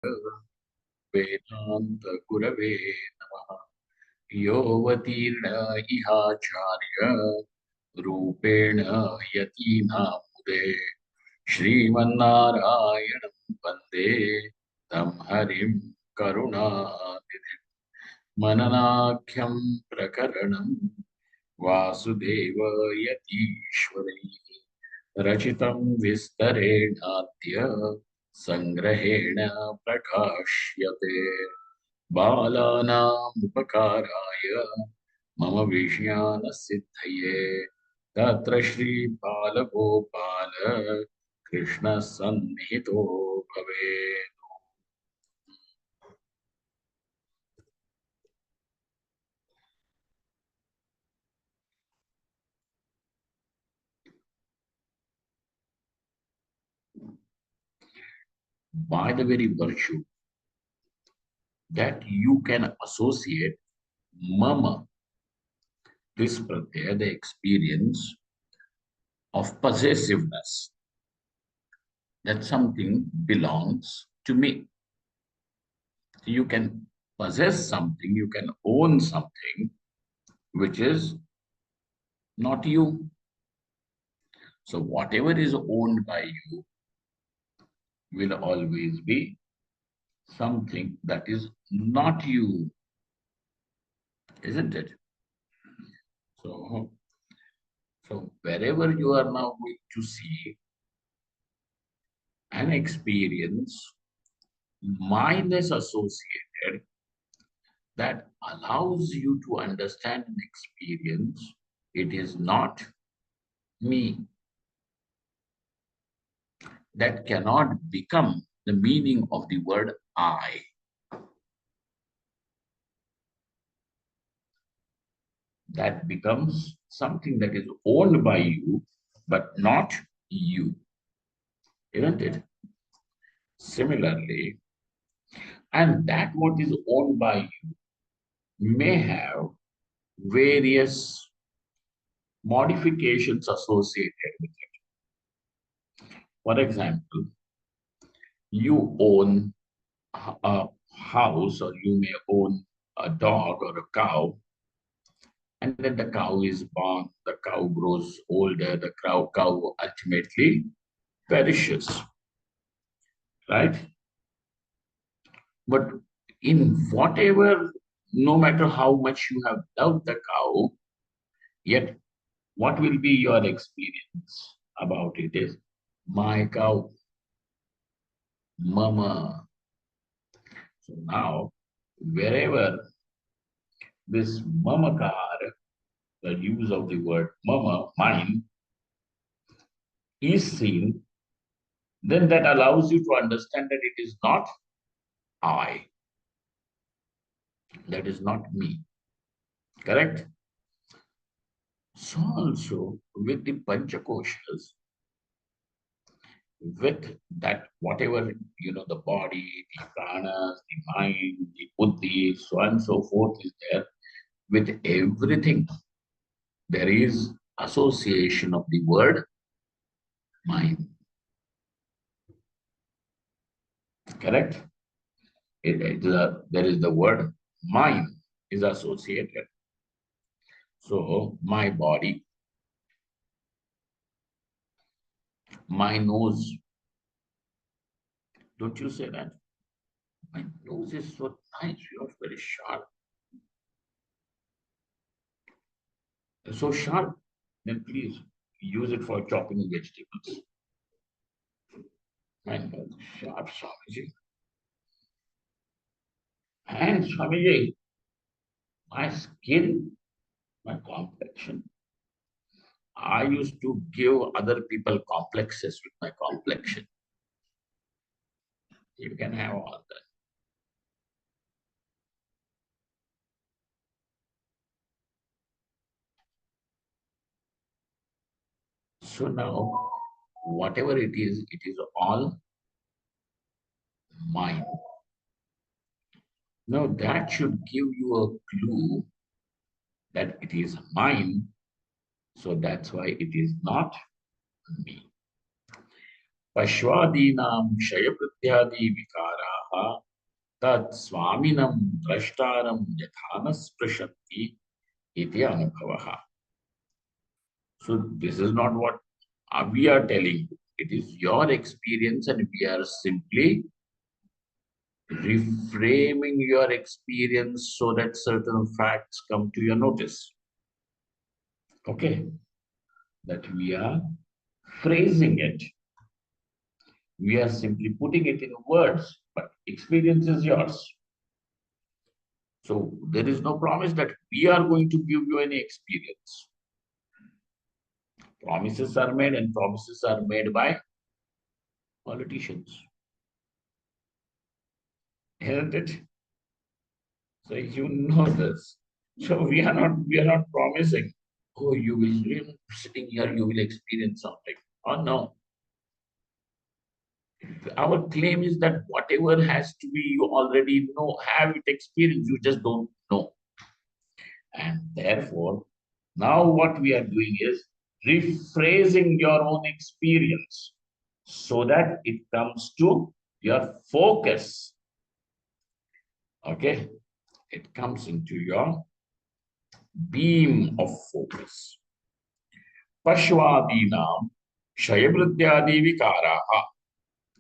वेदांत गुरवे नमः। योऽवतीर्ण इहाचार्य रूपेण यतीनामुदे श्रीमन्नारायणं वन्दे तं हरिं करुणानिधिं। मननाख्यं प्रकरणं वासुदेव यतीश्वरैः रचितं विस्तरेणाद्य संग्रहेण प्रकाश्यते। बालानाम् उपकाराय मम विज्ञानसिद्धये तत्र श्रीबालगोपाल कृष्णः सन्निहितो भवेत्। By the very virtue that you can associate mama, this pratyaya, the experience of possessiveness, that something belongs to me. You can possess something, you can own something which is not you. So whatever is owned by you will always be something that is not you, isn't it? So, so wherever you are now going to see an experience minus associated that allows you to understand an experience, it is not me. That cannot become the meaning of the word I. That becomes something that is owned by you, but not you, isn't it? Similarly, and that what is owned by you may have various modifications associated with it. For example, you own a house or you may own a dog or a cow, and then the cow is born, the cow grows older, the cow ultimately perishes, right? But in whatever, no matter how much you have loved the cow, yet what will be your experience about it is my cow, mama. So now, wherever this mamakar, the use of the word mama, mine, is seen, then that allows you to understand that it is not I, that is not me. Correct? So also with the Panchakoshas, with that whatever, the body, the pranas, the mind, the buddhi, so on and so forth is there, with everything, there is association of the word mind. Correct? There is the word mind is associated. So my body, my nose, don't you say that? My nose is so nice, very sharp. So sharp, then please use it for chopping vegetables. My nose is sharp, Swamiji. And Swamiji, my skin, my complexion. I used to give other people complexes with my complexion. You can have all that. So now, whatever it is all mine. Now that should give you a clue that it is mine. So that's why it is not me. Pashwadinam Shayaprithyadi Vikara tat swaminam drashtaram yathana sprashanti iti anubhavaha. So this is not what we are telling you. It is your experience, and we are simply reframing your experience so that certain facts come to your notice. Okay, that we are phrasing it. We are simply putting it in words, but experience is yours. So there is no promise that we are going to give you any experience. Promises are made, and promises are made by politicians, isn't it? So you know this. So we are not promising. Oh, you will sitting here, you will experience something. Oh no. Our claim is that whatever has to be, you already know, have it experienced, you just don't know. And therefore, now what we are doing is rephrasing your own experience so that it comes to your focus. Okay? It comes into your beam of focus. Pashwadinam Shayavrityadi Vikaraha.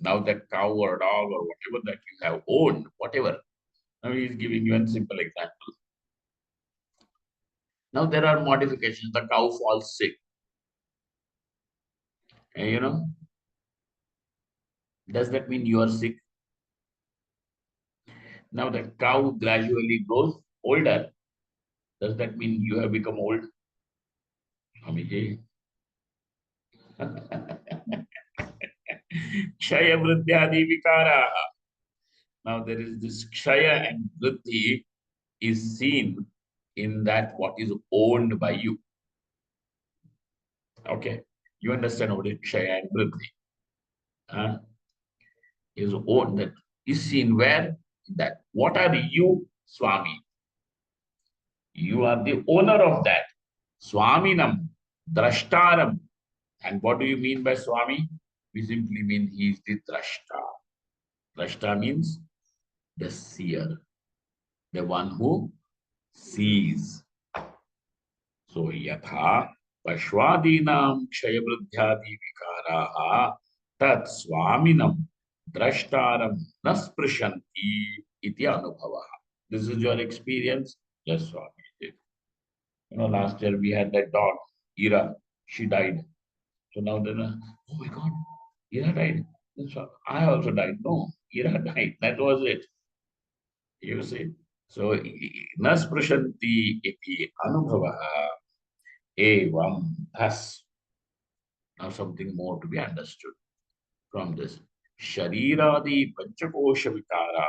Now that cow or dog or whatever that you have owned, whatever. Now he is giving you a simple example. Now there are modifications. The cow falls sick. And does that mean you are sick? Now the cow gradually grows older. Does that mean you have become old? Amiji. Kshaya Vridyadi Vikara. Now there is this Kshaya and Vriddhi is seen in that what is owned by you. Okay. You understand what is Kshaya and Vriddhi? Is owned, that is seen where? That. What are you, Swami? You are the owner of that. Swaminam, Drashtaram. And what do you mean by Swami? We simply mean he is the Drashta. Drashta means the seer, the one who sees. So, yatha pashwadinam kshayavriddhyadi vikaraha tat swaminam drashtaram nasprishanti iti anubhavaha. This is your experience? Yes, Swami. Last year we had that dog, Ira. She died. So now then, oh my God, Ira died. So I also died. No, Ira died. That was it. You see. So, nasprishanti iti anubhavaha evam thus. Now something more to be understood from this. Shariradi panchakosha vikaraha.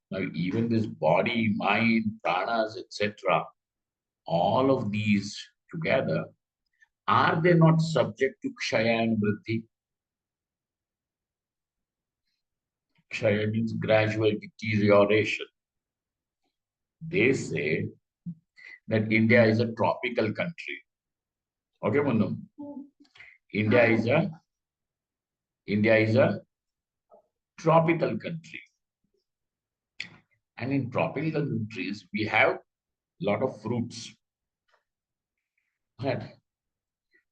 Now even this body, mind, pranas, etc., all of these together, are they not subject to kshaya and vriddhi? Kshaya means gradual deterioration. They say that India is a tropical country. Okay, Manu? India is a India is a tropical country. And in tropical countries, we have a lot of fruits. And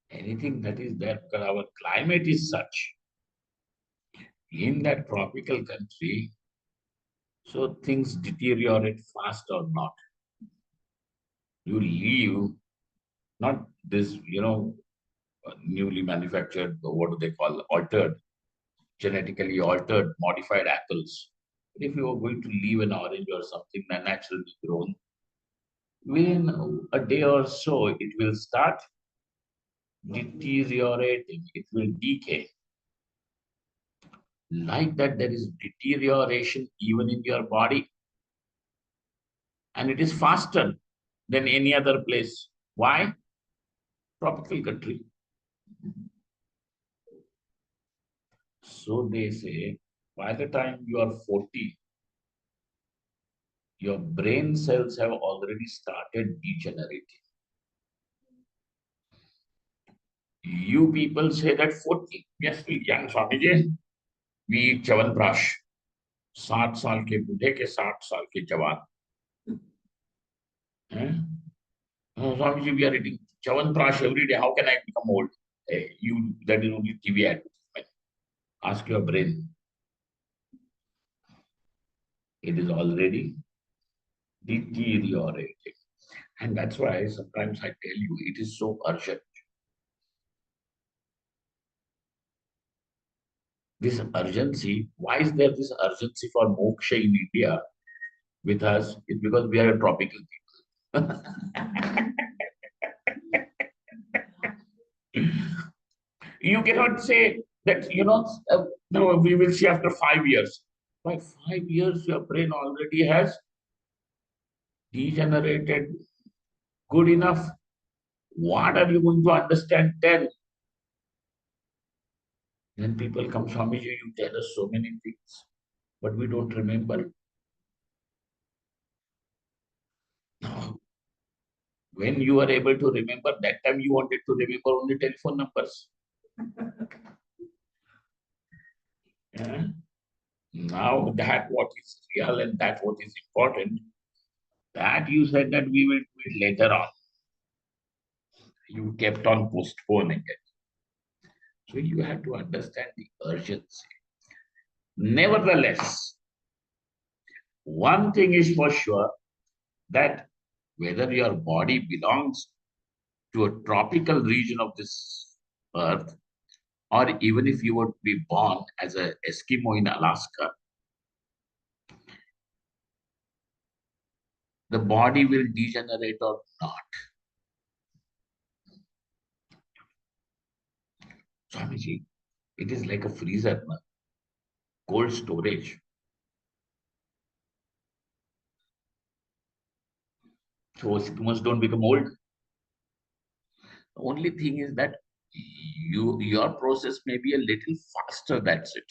anything that is there, because our climate is such in that tropical country, so things deteriorate fast or not. You leave, not this, newly manufactured, what do they call, altered, genetically altered, modified apples. But if you are going to leave an orange or something naturally grown, within a day or so, it will start deteriorating, it will decay. Like that, there is deterioration even in your body, and it is faster than any other place. Why? Tropical country. So they say, by the time you are 40, your brain cells have already started degenerating. You people say that 40, yes, we young Swamiji, we eat Chavanprash. 60 साल के बूढ़े के 60 साल के जवान हैं? Swamiji, we are eating Chavanprash every day. How can I become old? That is only TV advertisement. Ask your brain. It is already deteriorating. And that's why sometimes I tell you, it is so urgent. This urgency, why is there this urgency for moksha in India with us? It's because we are a tropical people. You cannot say that, no, we will see after 5 years. By 5 years, your brain already has degenerated good enough. What are you going to understand then? Then people come, Swamiji, you tell us so many things, but we don't remember. When you are able to remember, that time you wanted to remember only telephone numbers. Yeah? Now that what is real and that what is important, that you said that we will do it later on. You kept on postponing it. So you have to understand the urgency. Nevertheless, one thing is for sure, that whether your body belongs to a tropical region of this earth, or even if you were to be born as an Eskimo in Alaska, the body will degenerate or not. Swamiji, it is like a freezer, cold storage. So Eskimos don't become old. The only thing is that your process may be a little faster, that's it.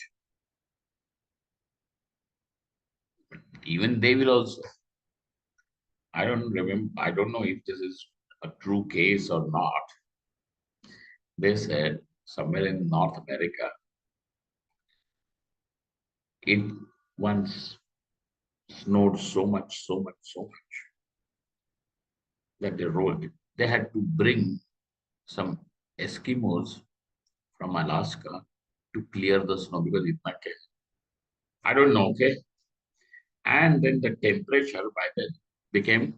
Even they will also. I don't remember, I don't know if this is a true case or not. They said somewhere in North America, it once snowed so much, so much, so much that they rolled it. They had to bring some Eskimos from Alaska to clear the snow because it might get. I don't know, okay? And then the temperature by then became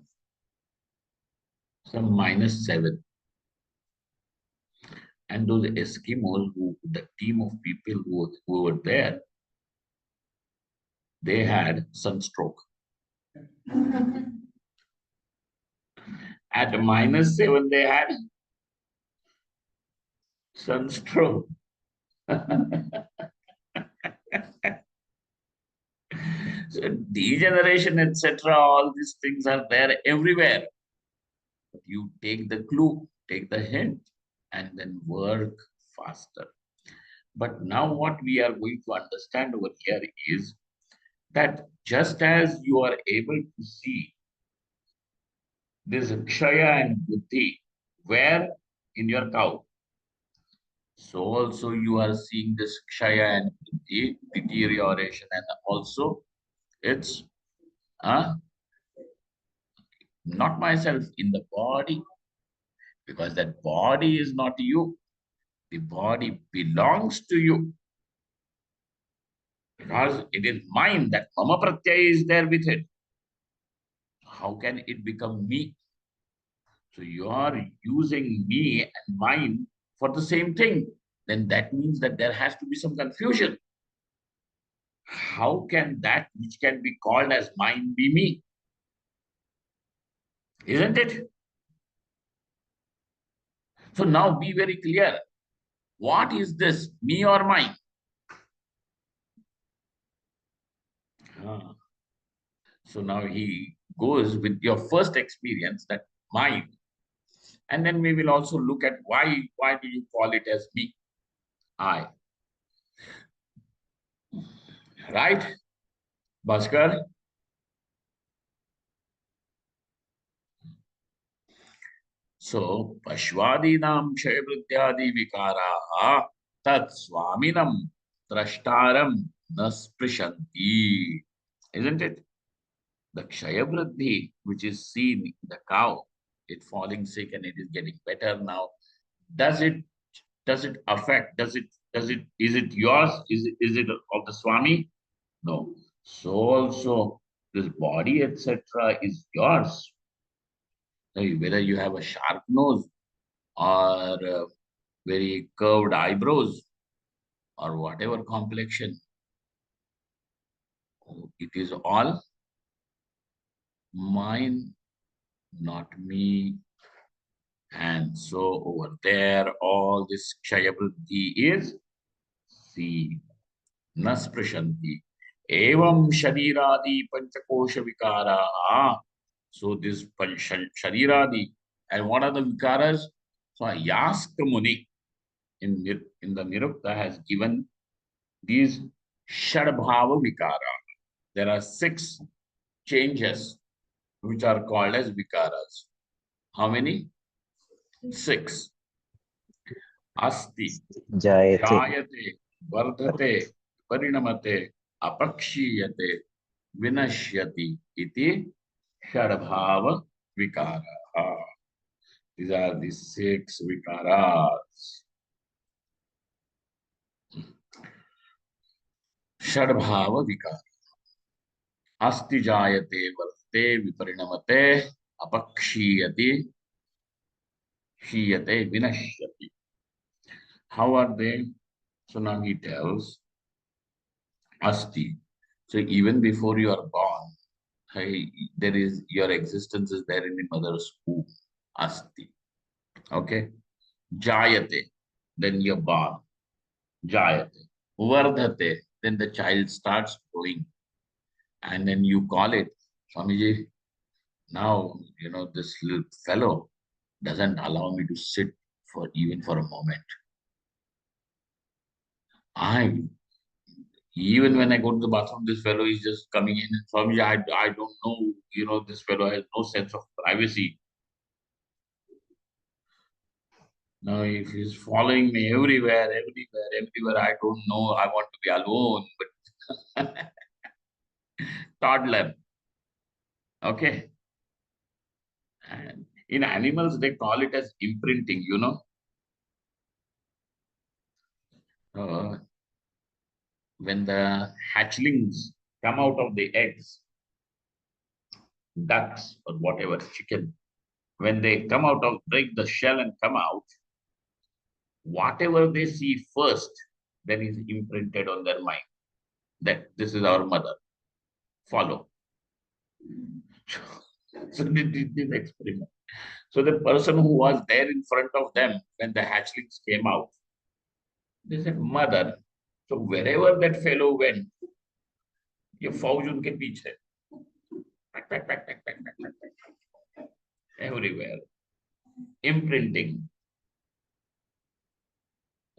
some -7. And those Eskimos, the team of people who were there, they had sunstroke. At -7, they had sunstroke. So degeneration, etc., all these things are there everywhere. But you take the clue, take the hint, and then work faster. But now what we are going to understand over here is that just as you are able to see this Kshaya and Buddhi, where in your cow, so also you are seeing this Kshaya and Buddhi deterioration, and also it's not myself in the body, because that body is not you. The body belongs to you because it is mine. That mama pratyaya is there with it. How can it become me? So you are using me and mine for the same thing. Then that means that there has to be some confusion. How can that which can be called as mine be me? Isn't it? So now be very clear. What is this, me or mine? Ah. So now he goes with your first experience, that mine. And then we will also look at why do you call it as me? I. Right? Bhaskar? So, Pashwadinam Kshayabrityadi Vikaraha Tat Swaminam Drashtaram nasprishanti. Isn't it? The Kshayavriddhi, which is seen in the cow, it falling sick and it is getting better now. Does it affect? Is it yours? Is it of the Swami? No. So also this body, etc., is yours. Whether you have a sharp nose or very curved eyebrows or whatever complexion, it is all mine, not me. And so over there, all this Kshayabuddhi is seen. Nasprishanti. Evam Shariradi Panchakosha Vikara. So this Shariradi. And what are the Vikaras? So Yaska Muni in the Nirukta has given these Shadbhava Vikara. There are 6 changes which are called as Vikaras. How many? 6. Asti, Jayate. Jayate, Vardhate, Parinamate, Apakshiyate, Vinashyati, iti Shadbhava Vikara. These are the 6 Vikaras. Shadbhava Vikara. Asti Jayate, Vardhate, Viparinamate, Apakshiyati, Shiyate, Vinashyati. How are they? So now he tells Asti. So even before you are born, hey, there is your existence is there in the mother's womb. Asti. Okay. Jayate. Then you're born. Jayate. Vardhate. Then the child starts growing. And then you call it, Swamiji, now, this little fellow doesn't allow me to sit for even for a moment. I Even when I go to the bathroom, this fellow is just coming in. And Swamiji, I don't know, this fellow has no sense of privacy. Now, if he's following me everywhere, I don't know. I want to be alone. But toddler, okay. And in animals, they call it as imprinting. Uh, when the hatchlings come out of the eggs, ducks or whatever, chicken, when they come out of, break the shell and come out, whatever they see first, then is imprinted on their mind that this is our mother. Follow. So they did this experiment. So the person who was there in front of them when the hatchlings came out, they said, Mother. So wherever that fellow went, ये फौज उनके पीछे, pack, pack, pack, pack, pack, pack, pack, pack, everywhere. Imprinting.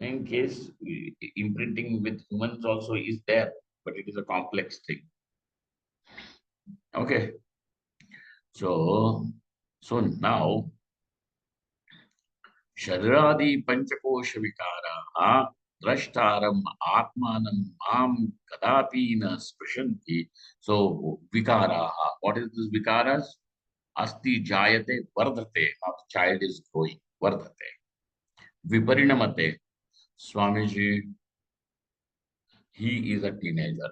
In case imprinting with humans also is there, but it is a complex thing. Okay. So now Shariradi Panchakosha Vikara Drashtaram Atmanam Mam Kadapina Sprishanti. So Vikara, what is this Vikaras? Asti Jayate Vardhate. Now the child is growing. Vardhate. Viparinamate. Swamiji, he is a teenager.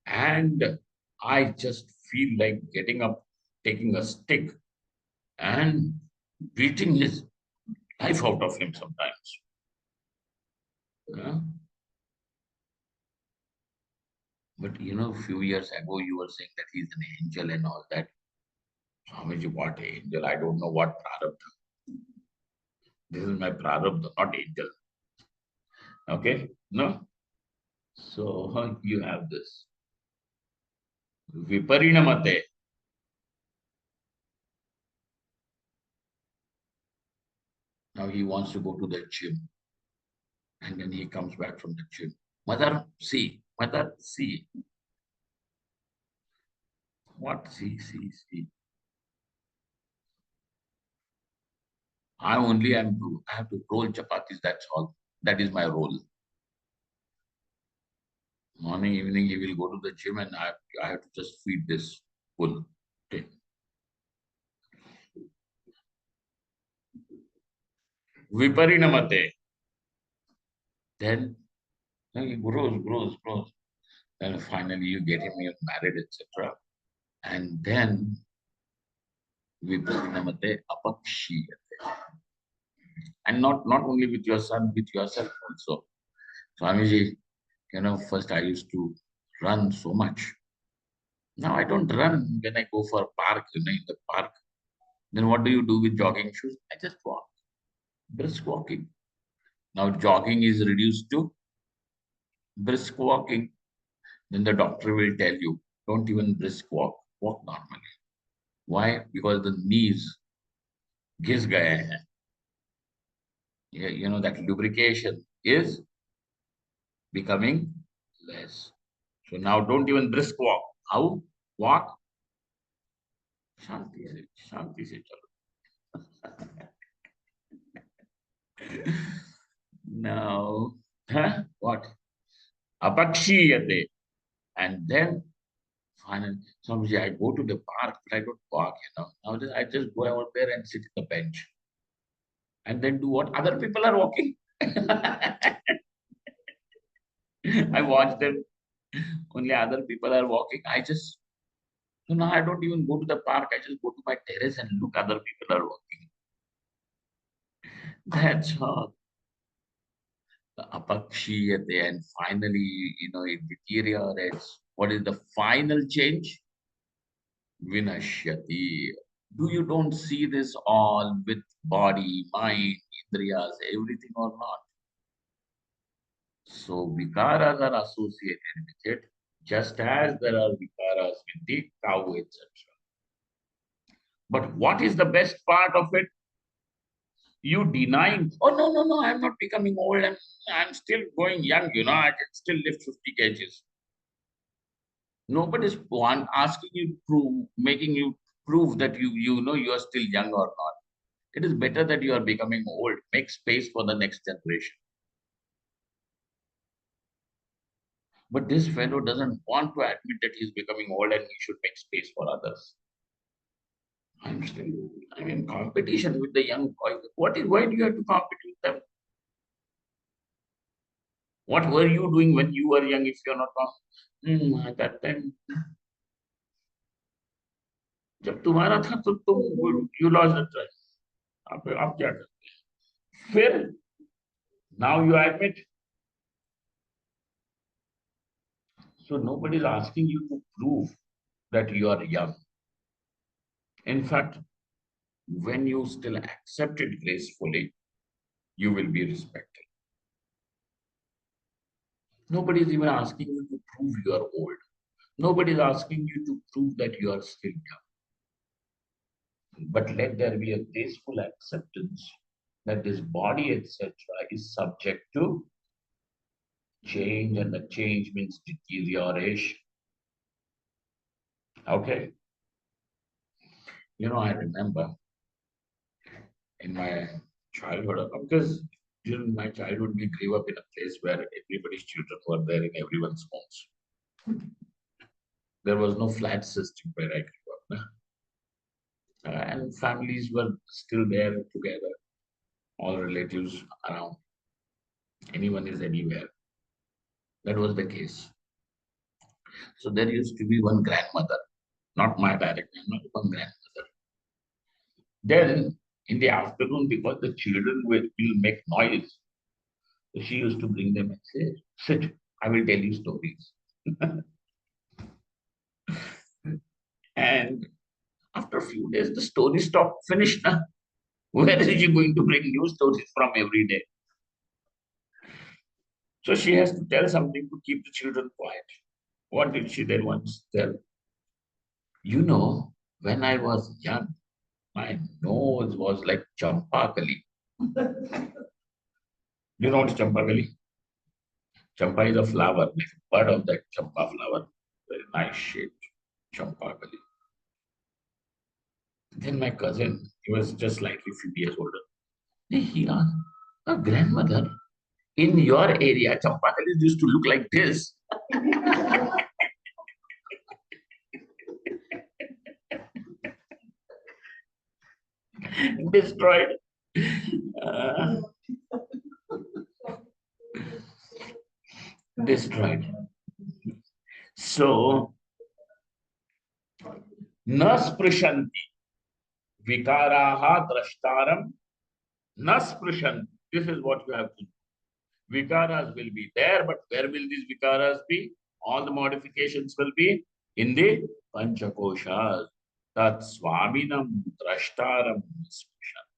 And I just feel like getting up, taking a stick and beating his life out of him sometimes. Yeah? But a few years ago, you were saying that he's an angel and all that. Swamiji, what angel? I don't know what prarabdha. This is my prarabdha, not angel. Okay? No? So you have this. Viparinamate. Now he wants to go to the gym. And then he comes back from the gym. Mother, see. Mother, see. What? See. I have to roll chapatis, that's all. That is my role. Morning, evening, he will go to the gym and I have to just feed this full tin. Viparinamate. Then he grows. Then finally you get him married, etc. And then viparinamate apakshiyate. And not only with your son, with yourself also. Swamiji, first I used to run so much. Now I don't run when I go for a park, in the park. Then what do you do with jogging shoes? I just walk, brisk walking. Now jogging is reduced to brisk walking. Then the doctor will tell you, don't even brisk walk, walk normally. Why? Because the knees घिस गए हैं. That lubrication is becoming less. So now don't even brisk walk. How? Walk. शांति से चलो. Now, what? Apakshiyate. And then finally, sometimes I go to the park, but I don't walk. Nowadays I just go out there and sit on the bench. And then do what other people are walking. I watch them. Only other people are walking. So now I don't even go to the park. I just go to my terrace and look other people are walking. That's how the apakshiyate, and finally, it deteriorates. What is the final change? Vinashyati. Do you don't see this all with body, mind, indriyas, everything or not? So vikaras are associated with it, just as there are vikaras with the cow, etc. But what is the best part of it? You denying, oh no, I'm not becoming old, I'm still going young, I can still lift 50 kgs. Nobody's one asking you to prove, making you prove that you are still young or not. It is better that you are becoming old. Make space for the next generation. But this fellow doesn't want to admit that he's becoming old and he should make space for others. I'm in competition with the young boys. Why do you have to compete with them? What were you doing when you were young if you're not at that time? जब तुम्हारा था तो तुम you lost the trust. आप क्या करते? फिर now you admit. So nobody is asking you to prove that you are young. In fact, when you still accept it gracefully, you will be respected. Nobody is even asking you to prove you are old. Nobody is asking you to prove that you are still young. But let there be a graceful acceptance that this body, etc., is subject to change, and the change means deterioration. Okay? I remember in my childhood, because during my childhood, we grew up in a place where everybody's children were there in everyone's homes. There was no flat system where I grew up. And families were still there together, all relatives around. Anyone is anywhere. That was the case. So there used to be one grandmother, not my direct grandmother, one grandmother. Then in the afternoon, because the children will make noise, she used to bring them and say, sit, I will tell you stories. And after a few days, the story stopped, finished. Now. Where is she going to bring new stories from every day? So she has to tell something to keep the children quiet. What did she then once tell? When I was young, my nose was like champakali. You know what champakali? Champa is a flower, like a bud of that champa flower. Very nice shape, champakali. Then my cousin, he was just slightly few years older. He asked, grandmother, in your area, champakalis used to look like this. Destroyed. Uh, destroyed. So, न स्पृशन्ति vikaraha drashtaram na sprishanti. This is what you have to do. Vikaras will be there, but where will these vikaras be? All the modifications will be in the panchakoshas. Tat swaminam drashtaram sprishanti.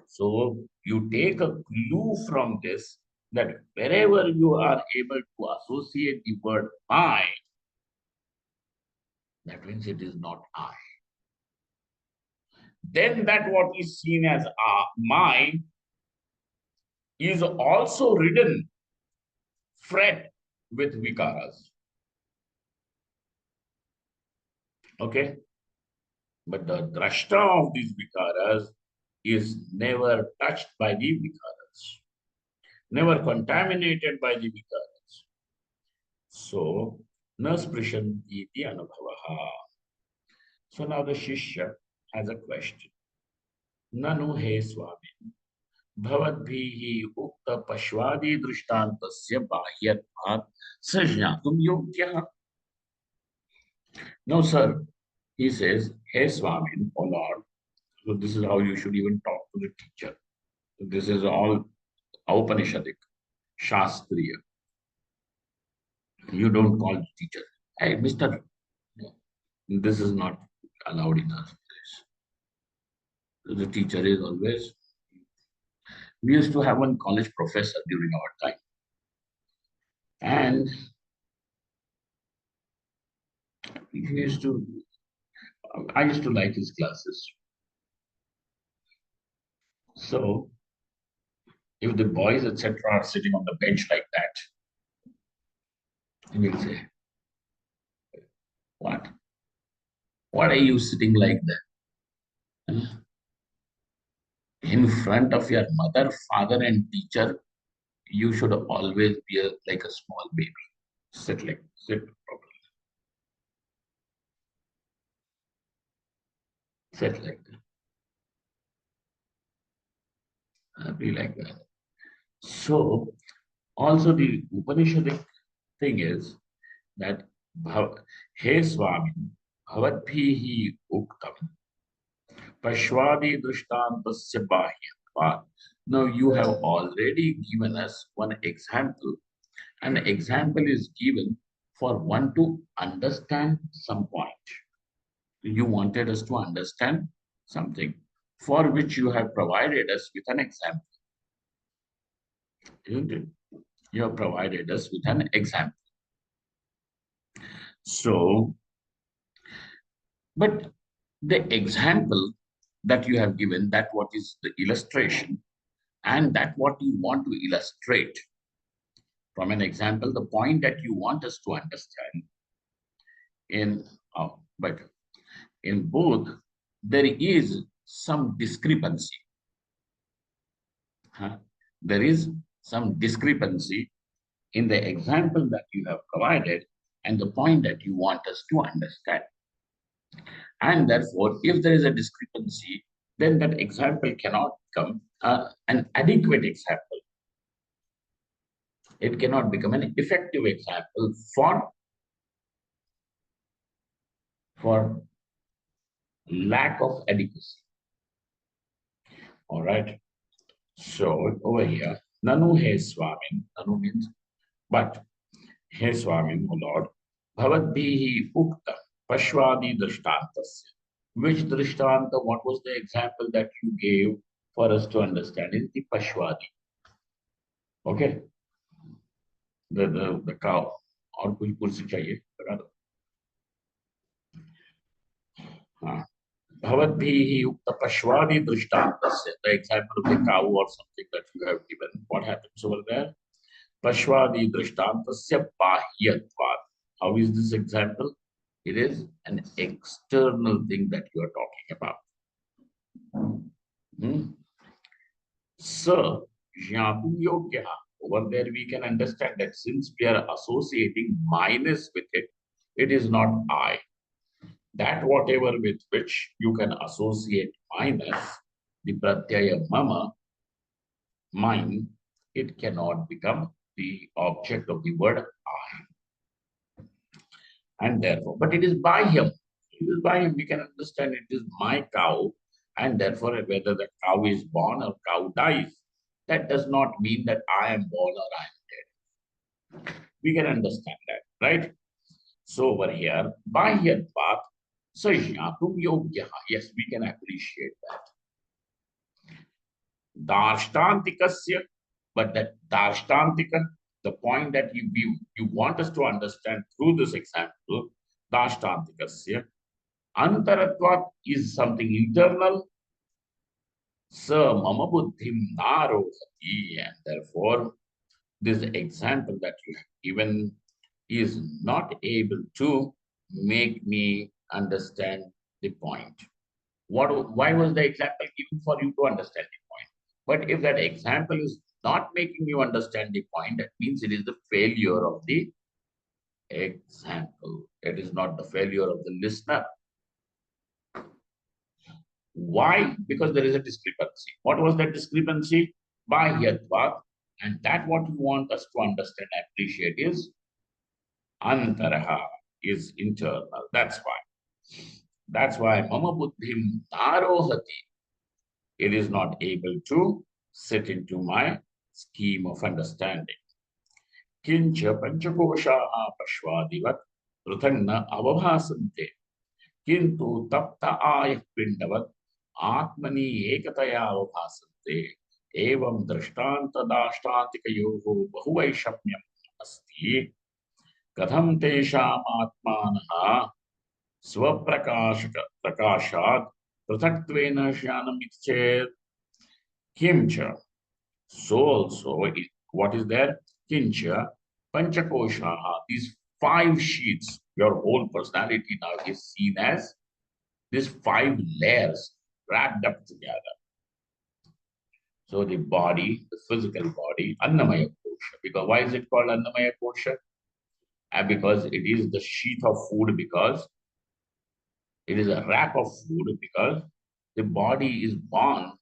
So you take a clue from this that wherever you are able to associate the word I, that means it is not I. Then that what is seen as my is also ridden, fret with vikaras. Okay? But the drashta of these vikaras is never touched by the vikaras, never contaminated by the vikaras. So, na sprishanti iti anubhavaha. So now the Shishya has a question. Nanu he Swami, भवद्भिः उक्त पश्वादि दृष्टान्तस्य बाह्यत्वात् स ज्ञातुं योग्यः. No, sir. He says, hey Swami, O Lord. So this is how you should even talk to the teacher. So this is all Upanishadic, Shastriya. You don't call the teacher. Hey, Mr. This is not allowed in our place. The teacher is always. We used to have one college professor during our time. And I used to like his classes. So if the boys, etc., are sitting on the bench like that, he will say, What? What are you sitting like that? In front of your mother, father, and teacher, you should always be like a small baby. Sit properly. Sit like that. Be like that. So, also the Upanishadic thing is that He Swami, Bhavatbhihi Uktam, Pashwadi Drishtantasya Bahyatvat. Now you have already given us one example. An example is given for one to understand some point. You wanted us to understand something for which you have provided us with an example. Isn't it? You have provided us with an example. So, but the example that you have given, that what is the illustration, and that what you want to illustrate from an example, the point that you want us to understand but in both, there is some discrepancy. There is some discrepancy in the example that you have provided and the point that you want us to understand. And therefore, if there is a discrepancy, then that example cannot become an adequate example. It cannot become an effective example for lack of adequacy. All right. So over here, Nanu he Swami, Nanu means but, he Swami, O Lord, Bhavadbihi Ukta Pashwadi Drishtantasya. Which Drishtanta, what was the example that you gave for us to understand? Is the Pashwadi. Okay? The cow. और कुछ कुर्सी चाहिए बता दो. हाँ. Bhavadbihi Ukta Pashwadi Drishtantasya. The example of the cow or something that you have given. What happens over there? Pashwadi Drishtantasya Bahyatvat. How is this example? It is an external thing that you are talking about. So, Jnatum Yogya. over there we can understand that since we are associating minus with it, it is not I. That whatever with which you can associate minus, the pratyaya mama, mine, it cannot become the object of the word and therefore, but it is by him. It is by him. We can understand it is my cow, and therefore, whether the cow is born or cow dies, that does not mean that I am born or I am dead. We can understand that, right? So over here, bahyatvat sajnatum yogya. Yes, we can appreciate that. Darshtantikasya, but that darshtantika, the point that you want us to understand through this example, darshtantikasya, antaratvat is something internal, sa mama buddhim narohati, and therefore this example that you have given is not able to make me understand the point. Why was the example given for you to understand the point? But if that example is not making you understand the point, that means it is the failure of the example. It is not the failure of the listener. Why? Because there is a discrepancy. What was that discrepancy? Bahyatvat. And that what you want us to understand, appreciate is antaraha, is internal. That's why. That's why mama buddhim narohati. It is not able to sit into my scheme of understanding. Kincha panchakoshaha pashvadivat pruthangna avabhasante. Kintu tapta ayah pindavat आत्मनि एकतया अवभासन्ते एवं दृष्टान्तदाष्टान्तिकयोः बहुवैषम्यम् अस्ति कथं तेषाम् आत्मानः स्वप्रकाशात् पृथक्त्वेन ज्ञानम् इति चेत् किंच. So also, what is there? Kincha panchakoshaha, these 5 sheets, your whole personality now is seen as these 5 layers wrapped up together. So the body, the physical body, Annamaya Kosha. Because why is it called Annamaya Kosha? And because it is the sheath of food, because it is a wrap of food, because the body is born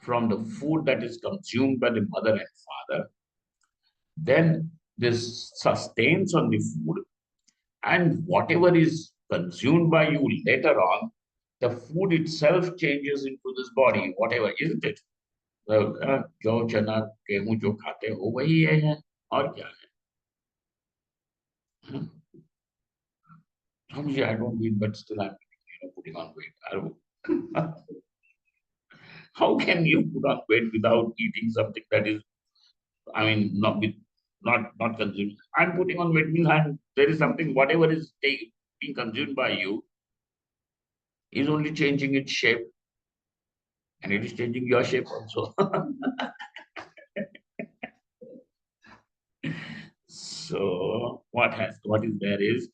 from the food that is consumed by the mother and father. Then this sustains on the food, and whatever is consumed by you later on, the food itself changes into this body, whatever, isn't it? जो चना गेहूं जो खाते हो वही है और क्या है. I don't eat, but still I'm putting on weight. How can you put on weight without eating something that is, I mean, not consumed? I'm putting on weight means there is something, whatever is being consumed by you is only changing its shape, and it is changing your shape also. So what is there is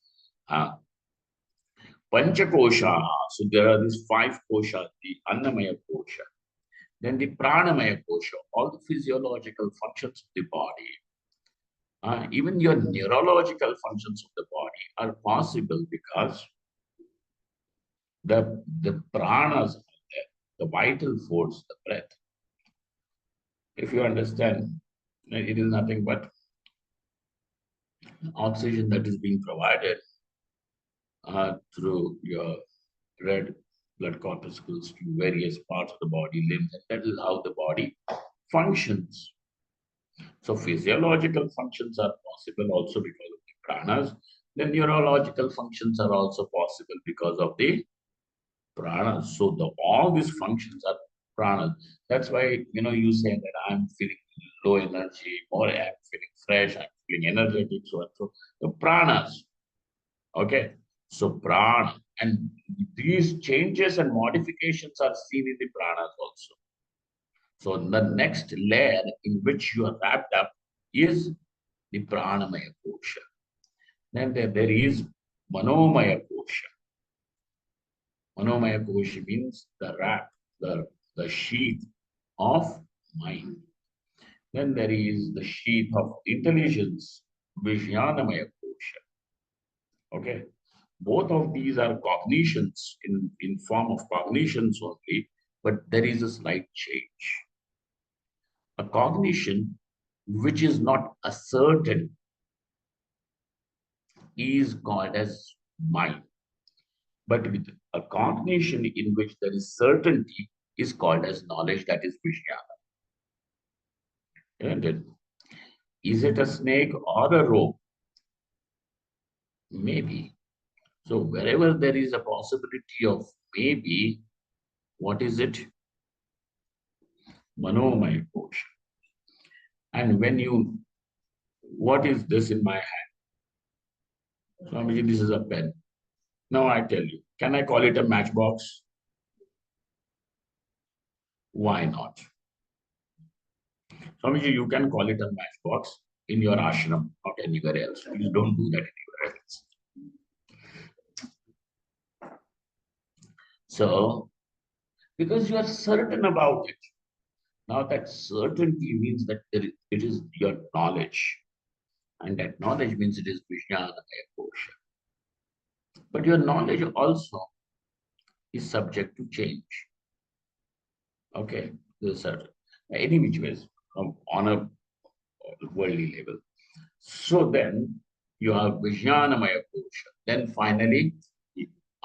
Panchakosha. So there are these 5 koshas, the Annamaya kosha, then the Pranamaya kosha, all the physiological functions of the body, even your neurological functions of the body are possible because the pranas are there, the vital force, the breath. If you understand, it is nothing but oxygen that is being provided through your red blood corpuscles to various parts of the body, limbs, and that is how the body functions. So physiological functions are possible also because of the pranas. The neurological functions are also possible because of the pranas. So all these functions are pranas. That's why you say that I'm feeling low energy, or I'm feeling fresh, I'm feeling energetic, so and so. The pranas. Okay. So prana, and these changes and modifications are seen in the pranas also. So the next layer in which you are wrapped up is the pranamaya kosha. Then there is manomaya kosha. Manomaya kosha means the wrap, the sheath of mind. Then there is the sheath of intelligence, Vijnanamaya Kosha. Okay. Both of these are cognitions in form of cognitions only, but there is a slight change. A cognition which is not asserted is called as mind. But with a cognition in which there is certainty is called as knowledge, that is Vijnana. Isn't it? Is it a snake or a rope? Maybe. So wherever there is a possibility of maybe, what is it? Manomaya kosha. And when you, what is this in my hand? Swamiji, this is a pen. Now I tell you, can I call it a matchbox? Why not? Swamiji, you can call it a matchbox in your ashram, not anywhere else. Please don't do that anywhere else. So, because you are certain about it. Now that certainty means that it is your knowledge. And that knowledge means it is Vijnana Kosha. But your knowledge also is subject to change. Okay, this is certain. Any which ways, on a worldly level. So then you have Vijnanamaya Kosha. Then finally,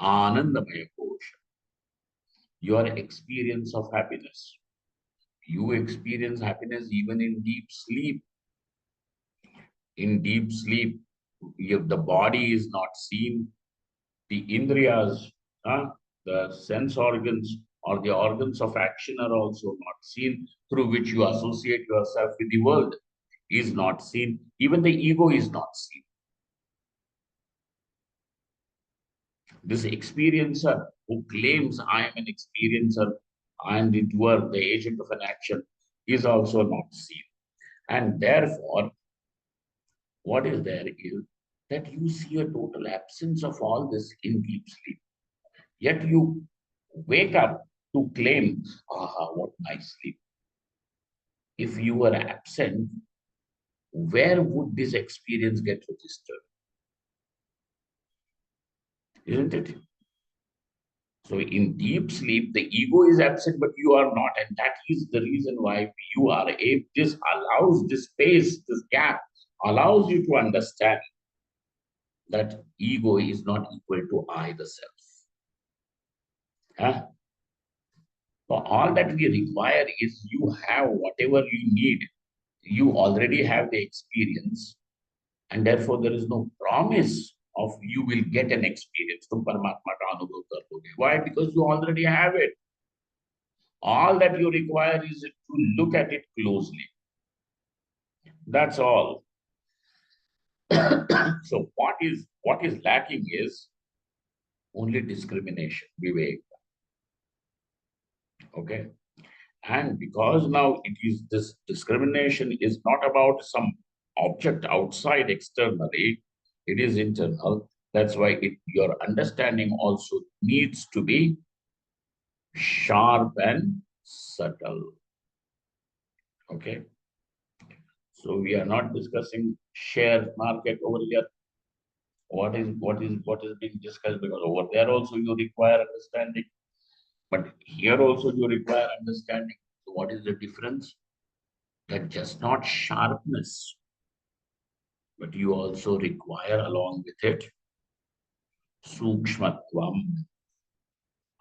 Anandamaya Kosha. Your experience of happiness. You experience happiness even in deep sleep. In deep sleep, if the body is not seen, the indriyas, the sense organs or the organs of action are also not seen, through which you associate yourself with the world, is not seen. Even the ego is not seen. This experiencer who claims I am an experiencer, I am the doer, the agent of an action, is also not seen. And therefore, what is there is that you see a total absence of all this in deep sleep. Yet you wake up to claim, aha, what nice sleep. If you were absent, where would this experience get registered? Isn't it? So in deep sleep, the ego is absent, but you are not. And that is the reason why you are able, this allows this space, this gap, allows you to understand that ego is not equal to I, the self. Huh? So all that we require is you have whatever you need. You already have the experience, and therefore there is no promise of you will get an experience. Why? Because you already have it. All that you require is to look at it closely. That's all. So what is lacking is only discrimination, vivek. Okay. And because now it is this discrimination is not about some object outside externally, it is internal. That's why your understanding also needs to be sharp and subtle. Okay. So we are not discussing share market over here. What is being discussed, because over there also you require understanding, but here also you require understanding. So what is the difference? That just not sharpness, but you also require along with it sukshmatvam.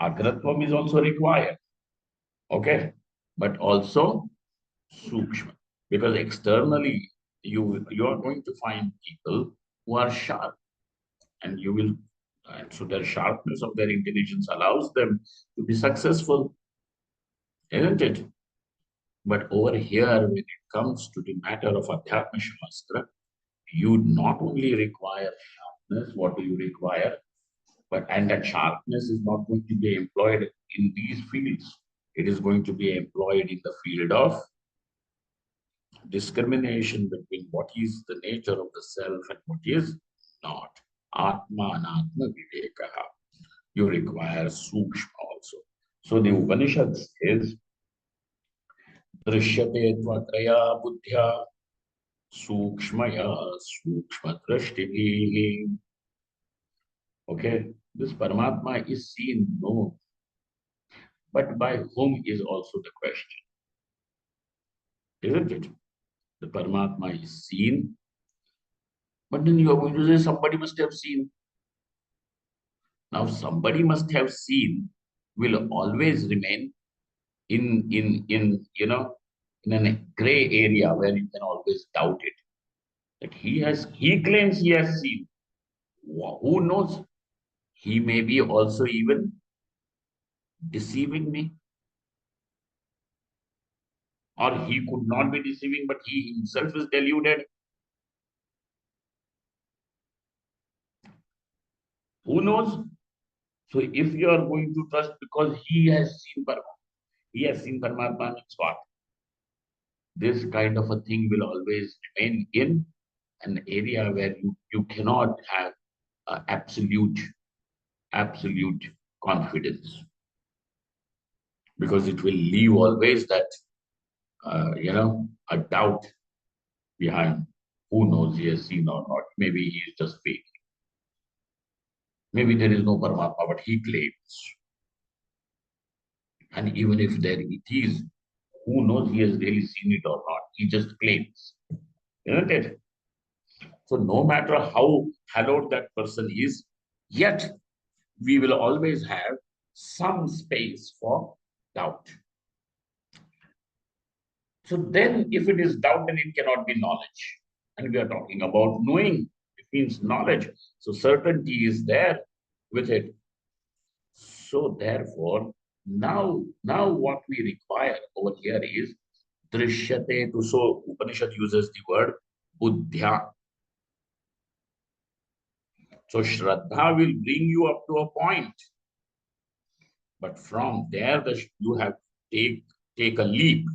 Agratvam is also required, okay, but also sukshma, because externally you are going to find people who are sharp, and you will, and so their sharpness of their intelligence allows them to be successful, isn't it? But over here, when it comes to the matter of Adhyatma Shastra, you not only require sharpness, what do you require? But and that sharpness is not going to be employed in these fields. It is going to be employed in the field of discrimination between what is the nature of the self and what is not. Atma anatma vivekaha. You require sukshma also. So the Upanishad says दृश्यते त्वत्रया बुद्ध्या सूक्ष्मया सूक्ष्मदृष्टिभिः. Okay, this Paramatma is seen, no, but by whom is also the question, isn't it? The Paramatma is seen, but then you are going to say somebody must have seen. Now, somebody must have seen will always remain in in a gray area where you can always doubt it. That he claims he has seen. Who knows? He may be also even deceiving me, or he could not be deceiving, but he himself is deluded. Who knows? So if you are going to trust because he has seen Paramatma means what? This kind of a thing will always remain in an area where you cannot have absolute confidence, because it will leave always that a doubt behind. Who knows he has seen or not? Maybe he is just fake. Maybe there is no Paramatma, but he claims. And even if there it is, who knows he has really seen it or not? He just claims, isn't it? So no matter how hallowed that person is, yet we will always have some space for doubt. So then, if it is doubt, then it cannot be knowledge. And we are talking about knowing. It means knowledge. So certainty is there with it. So therefore, now what we require over here is drishyate to. So Upanishad uses the word buddhya. So Shraddha will bring you up to a point, but from there you have to take a leap,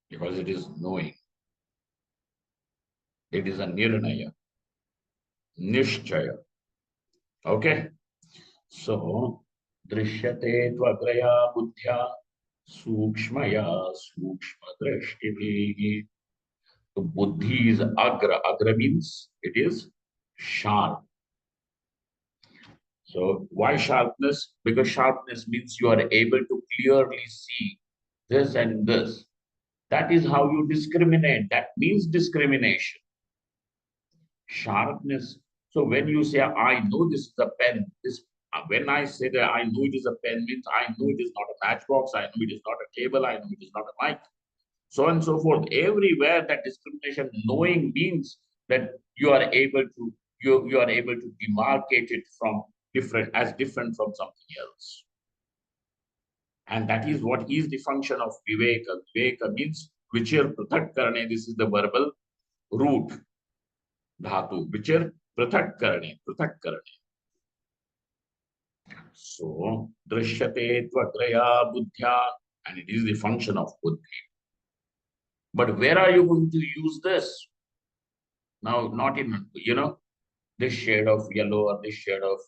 because it is knowing. It is a nirnaya, nishchaya. Okay. So drishyate tvagraya buddhya sukshmaya sukshma drashtivi. So buddhi is agra. Agra means it is sharp. So why sharpness? Because sharpness means you are able to clearly see this and this. That is how you discriminate. That means discrimination. Sharpness. So when you say, I know this is a pen, when I say that I know it is a pen, means I know it is not a matchbox, I know it is not a table, I know it is not a mic, so on and so forth. Everywhere that discrimination, knowing means that you are able to demarcate it from different from something else. And that is what is the function of viveka. Viveka means vichir prathak karne. This is the verbal root dhatu. Vichir prathak karne. So drishyate tvagraya buddhya, and it is the function of buddhi. But where are you going to use this? Now, not in this shade of yellow or this shade of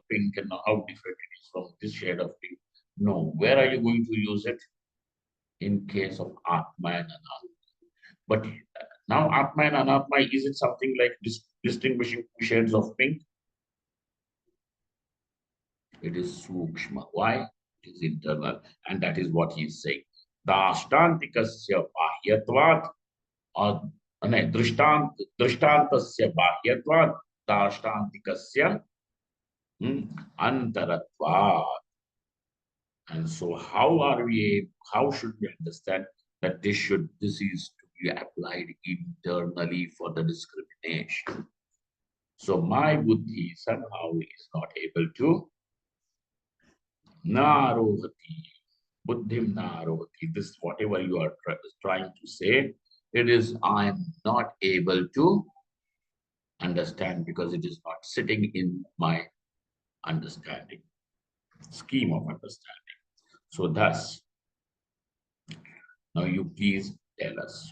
pink, and how different it is from this shade of pink. No, where are you going to use it? In case of Atma and Anatma. But now Atma and Anatma, is it something like distinguishing two shades of pink? It is Sukshma. Why? It is internal. And that is what he is saying. दाष्टान्तिकस्य बाह्यत्वात् और नहीं दृष्टान्तस्य बाह्यत्वात् दाष्टान्तिकस्य अंतरत्वात्. And so how should we understand that this is to be applied internally for the discrimination? So my buddhi somehow is not able to narohati. Buddhim narohati. This whatever you are trying to say, it is I am not able to understand, because it is not sitting in my understanding, scheme of understanding. So thus, now you please tell us.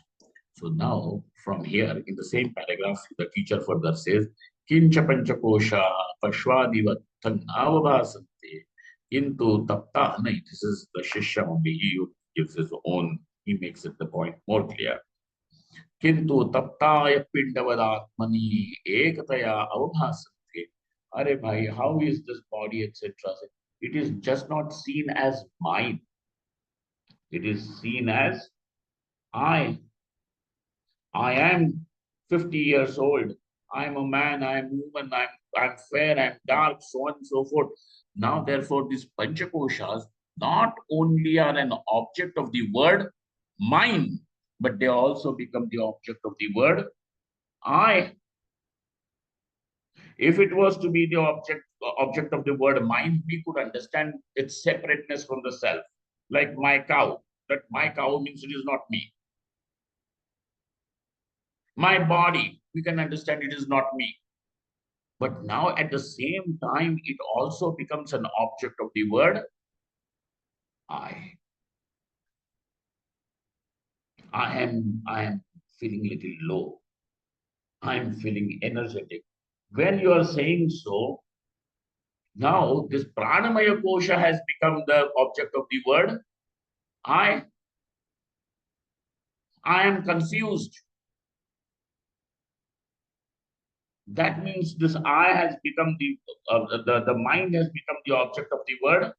So now from here in the same paragraph, the teacher further says, Kincha panchakosha pashvadivattang avabhasante into tapta. No, this is the Shishya only. gives his own, he makes it the point more clear. किंतु तप्ताय पिंडवदात्मनि एकतया अवभासन्ते. अरे भाई, how is this body, etc.? It is just not seen as mine. It is seen as I. I am 50 years old. I'm a man, I'm a woman, I'm fair, I'm dark, so on and so forth. Now, therefore, these Panchakoshas not only are an object of the word mine, but they also become the object of the word I. If it was to be the object of the word mind, we could understand its separateness from the self. Like my cow, that my cow means it is not me. My body, we can understand it is not me. But now at the same time, it also becomes an object of the word I. I am feeling a little low. I am feeling energetic. When you are saying so, now this pranamaya kosha has become the object of the word I. I am confused. That means this I has become the mind has become the object of the word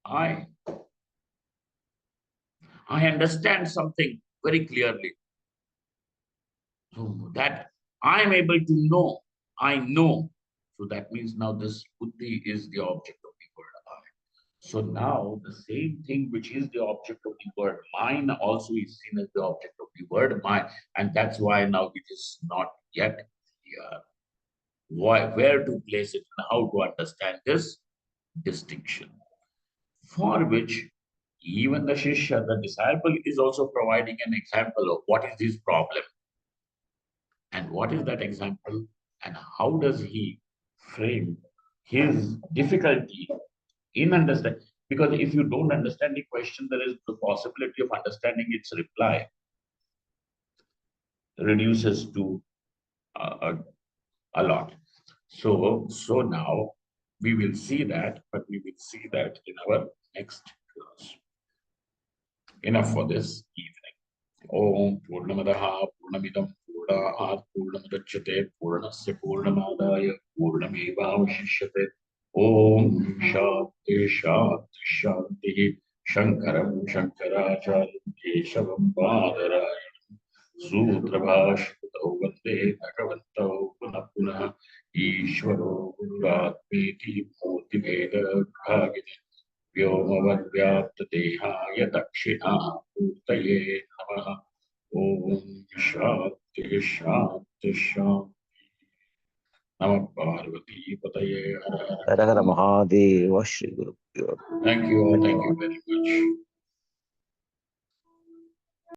I. I understand something very clearly. So that I am able to know, I know. So that means now this buddhi is the object of the word I. So now the same thing which is the object of the word mine also is seen as the object of the word mine. And that's why now it is not yet clear where to place it and how to understand this distinction. For which even the Shishya, the disciple, is also providing an example of what is his problem and what is that example and how does he frame his difficulty in understanding. Because if you don't understand the question, there is the possibility of understanding its reply reduces to a lot. So now we will see that, but we will see that in our next class. Enough for this evening. Om Purnamadaha Purnamidam Purnaat Purnamudachyate Purnasya Purnamadaya Purnamevavashishyate. Om Shanti Shanti Shanti. Shankaram Shankaracharya Keshavam Badaraya Sutrabhashitau Vande Bhagavantau Punah Punah Ishvaro Gururatmeti Murtiveda Bhagini व्योमवद्व्याप्तदेहाय दक्षिणामूर्तये नमः। ॐ शान्ति शान्ति शान्ति। नमः पार्वतीपतये हर हर। हर हर महादेव श्री गुरुभ्यो। Thank you very much.